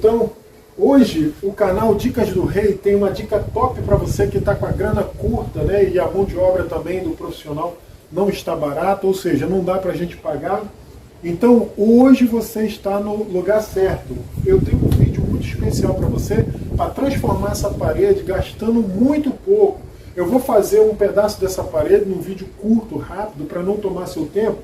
Então, hoje o canal Dicas do Rei tem uma dica top para você que está com a grana curta, né? E a mão de obra também do profissional não está barata, ou seja, não dá para a gente pagar. Então, hoje você está no lugar certo. Eu tenho um vídeo muito especial para você, para transformar essa parede gastando muito pouco. Eu vou fazer um pedaço dessa parede num vídeo curto, rápido, para não tomar seu tempo,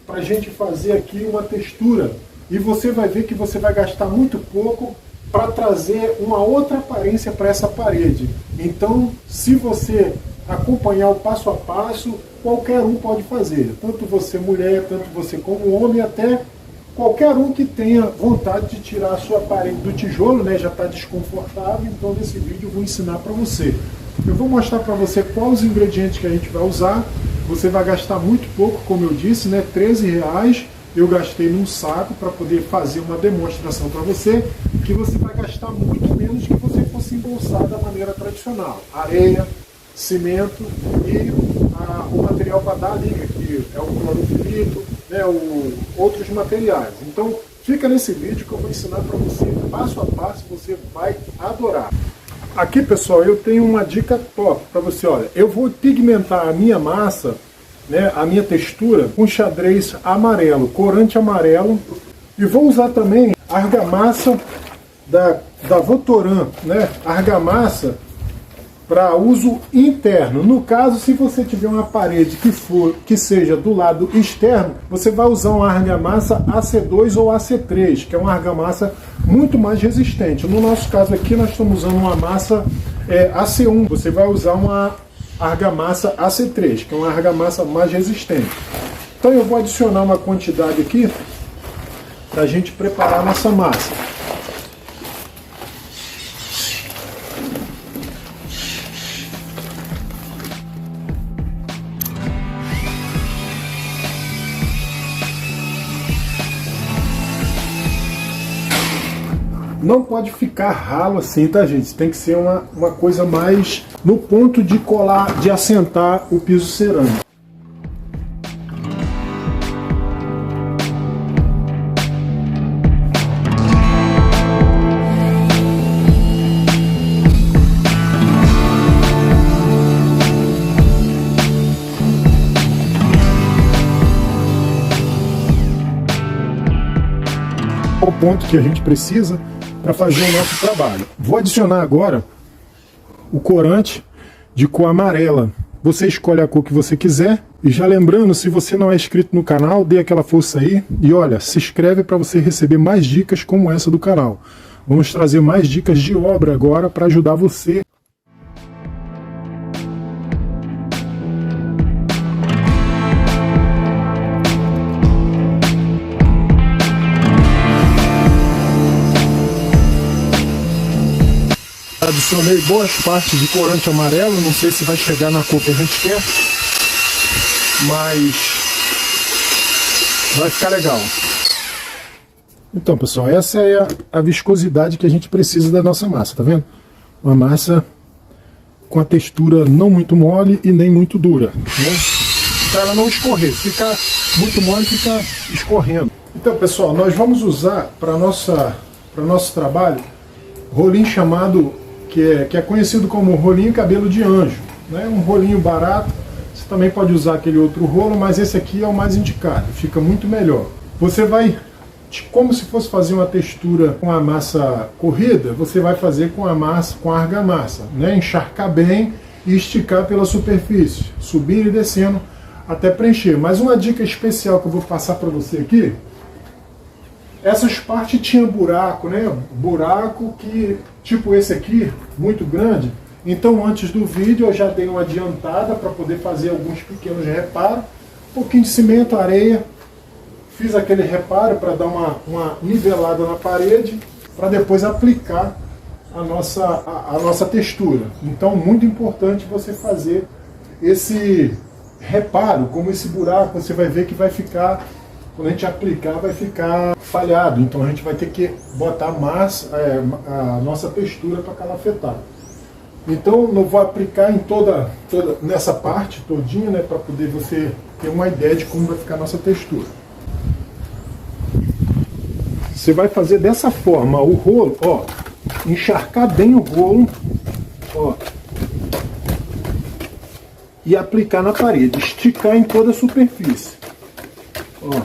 para a gente fazer aqui uma textura. E você vai ver que você vai gastar muito pouco para trazer uma outra aparência para essa parede. Então, se você acompanhar o passo a passo, qualquer um pode fazer. Tanto você mulher, tanto você como homem, até qualquer um que tenha vontade de tirar a sua parede do tijolo, né, já está desconfortável. Então, nesse vídeo eu vou ensinar para você. Eu vou mostrar para você quais os ingredientes que a gente vai usar. Você vai gastar muito pouco, como eu disse, né, R$13. Eu gastei num saco para poder fazer uma demonstração para você, que você vai gastar muito menos que você fosse embolsar da maneira tradicional. Areia, cimento e o material para dar a liga, que é o clorofilito, né, outros materiais. Então, fica nesse vídeo que eu vou ensinar para você passo a passo, você vai adorar. Aqui, pessoal, eu tenho uma dica top para você. Olha, eu vou pigmentar a minha massa, né, a minha textura, com xadrez amarelo, corante amarelo, e vou usar também argamassa da Votoran, né, argamassa para uso interno. No caso, se você tiver uma parede que seja do lado externo, você vai usar uma argamassa AC2 ou AC3, que é uma argamassa muito mais resistente. No nosso caso aqui, nós estamos usando uma massa AC1. Você vai usar uma argamassa AC3, que é uma argamassa mais resistente. Então eu vou adicionar uma quantidade aqui para a gente preparar a nossa massa. Não pode ficar ralo assim, tá, gente? Tem que ser uma coisa mais no ponto de colar, de assentar o piso cerâmico. O ponto que a gente precisa para fazer o nosso trabalho. Vou adicionar agora o corante de cor amarela. Você escolhe a cor que você quiser. E já lembrando, se você não é inscrito no canal, dê aquela força aí. E olha, se inscreve para você receber mais dicas como essa do canal. Vamos trazer mais dicas de obra agora para ajudar você. Adicionei boas partes de corante amarelo, não sei se vai chegar na cor que a gente quer, mas vai ficar legal. Então, pessoal, essa é a viscosidade que a gente precisa da nossa massa, tá vendo? Uma massa com a textura não muito mole e nem muito dura, né? Para ela não escorrer. Se ficar muito mole, fica escorrendo. Então, pessoal, nós vamos usar para nosso trabalho rolinho chamado que é conhecido como rolinho cabelo de anjo, né? Um rolinho barato. Você também pode usar aquele outro rolo, mas esse aqui é o mais indicado, fica muito melhor. Você vai, como se fosse fazer uma textura com a massa corrida, você vai fazer com a argamassa, né? Encharcar bem e esticar pela superfície, subindo e descendo até preencher. Mas uma dica especial que eu vou passar para você aqui: essas partes tinham buraco, né? Buraco que, tipo esse aqui, muito grande. Então, antes do vídeo, eu já dei uma adiantada para poder fazer alguns pequenos reparos. Um pouquinho de cimento, areia. Fiz aquele reparo para dar uma nivelada na parede, para depois aplicar a nossa textura. Então, muito importante você fazer esse reparo, como esse buraco, você vai ver que vai ficar... Quando a gente aplicar, vai ficar falhado. Então a gente vai ter que botar a nossa textura para calafetar. Então eu vou aplicar em toda nessa parte todinha, né, para poder você ter uma ideia de como vai ficar a nossa textura. você vai fazer dessa forma o rolo, ó, encharcar bem o rolo, ó, e aplicar na parede, esticar em toda a superfície. Ó.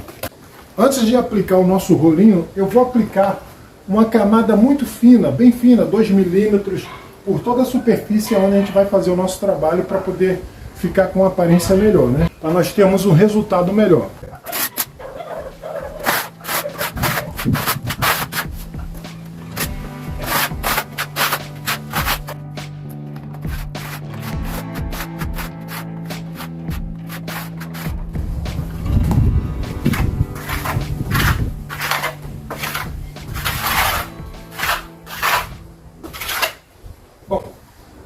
Antes de aplicar o nosso rolinho, eu vou aplicar uma camada muito fina, bem fina, 2 milímetros, por toda a superfície onde a gente vai fazer o nosso trabalho para poder ficar com uma aparência melhor, né? Para nós termos um resultado melhor.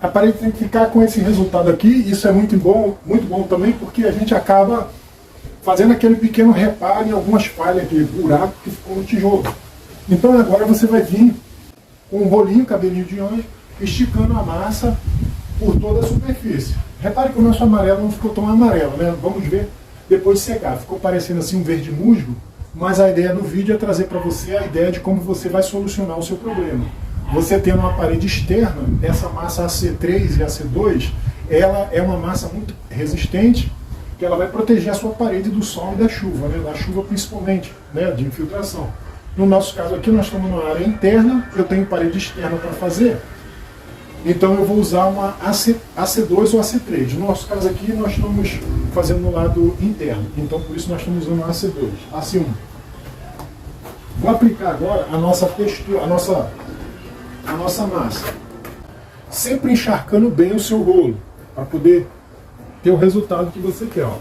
A parede tem que ficar com esse resultado aqui. Isso é muito bom também, porque a gente acaba fazendo aquele pequeno reparo em algumas falhas de buraco que ficou no tijolo. Então agora você vai vir com um rolinho, cabelinho de anjo, esticando a massa por toda a superfície. Repare que o nosso amarelo não ficou tão amarelo, né? Vamos ver depois de secar. Ficou parecendo assim um verde musgo, mas a ideia do vídeo é trazer para você a ideia de como você vai solucionar o seu problema. Você tendo uma parede externa, essa massa AC3 e AC2, ela é uma massa muito resistente, que ela vai proteger a sua parede do sol e da chuva, né? Da chuva principalmente, né? De infiltração. No nosso caso aqui, nós estamos numa área interna, eu tenho parede externa para fazer, então eu vou usar uma AC2 ou AC3. No nosso caso aqui, nós estamos fazendo no lado interno, então por isso nós estamos usando a AC2, AC1. Vou aplicar agora a nossa textura, a nossa massa, sempre encharcando bem o seu rolo, para poder ter o resultado que você quer. Ó.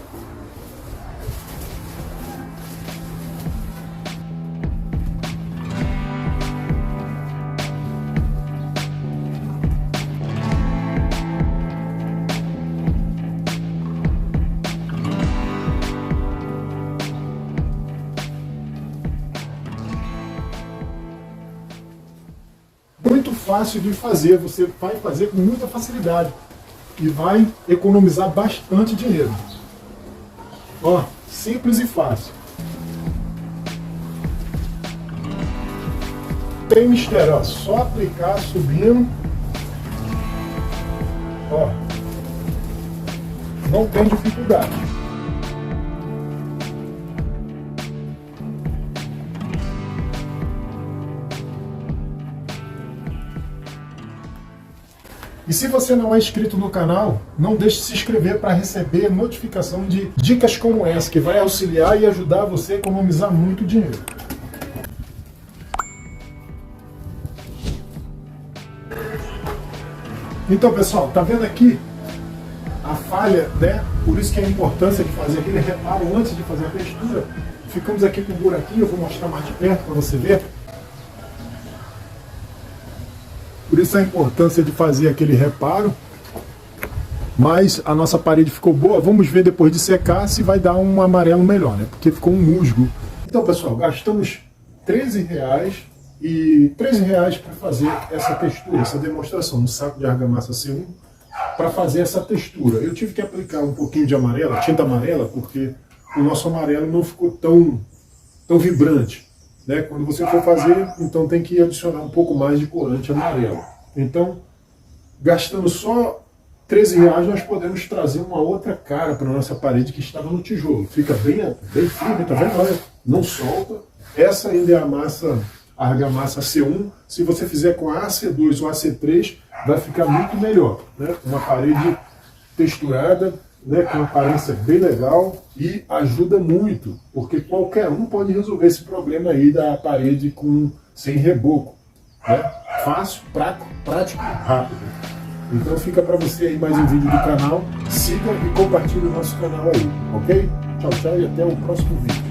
Muito fácil de fazer, você vai fazer com muita facilidade e vai economizar bastante dinheiro. Ó, simples e fácil. Tem mistério, ó, só aplicar subindo. Ó, não tem dificuldade. E se você não é inscrito no canal, não deixe de se inscrever para receber notificação de dicas como essa, que vai auxiliar e ajudar você a economizar muito dinheiro. Então, pessoal, tá vendo aqui a falha, né? Por isso que é a importância de fazer aquele reparo antes de fazer a textura. Ficamos aqui com um buraquinho, eu vou mostrar mais de perto para você ver. Por isso a importância de fazer aquele reparo. Mas a nossa parede ficou boa. Vamos ver depois de secar se vai dar um amarelo melhor, né? Porque ficou um musgo. Então, pessoal, gastamos R$13 e R$13 para fazer essa textura, essa demonstração no saco de argamassa C1 para fazer essa textura. Eu tive que aplicar um pouquinho de amarela, tinta amarela, porque o nosso amarelo não ficou tão vibrante. Né? Quando você for fazer, então tem que adicionar um pouco mais de corante amarelo. Então, gastando só R$13, nós podemos trazer uma outra cara para a nossa parede que estava no tijolo. Fica bem firme, tá vendo? Olha, não solta. Essa ainda é a argamassa C1. Se você fizer com a AC2 ou AC3, vai ficar muito melhor. Né? Uma parede texturada, né, com uma aparência bem legal e ajuda muito, porque qualquer um pode resolver esse problema aí da parede sem reboco. Né? Fácil, prático, rápido. Então fica para você aí mais um vídeo do canal. Siga e compartilhe o nosso canal aí, ok? Tchau, tchau e até o próximo vídeo.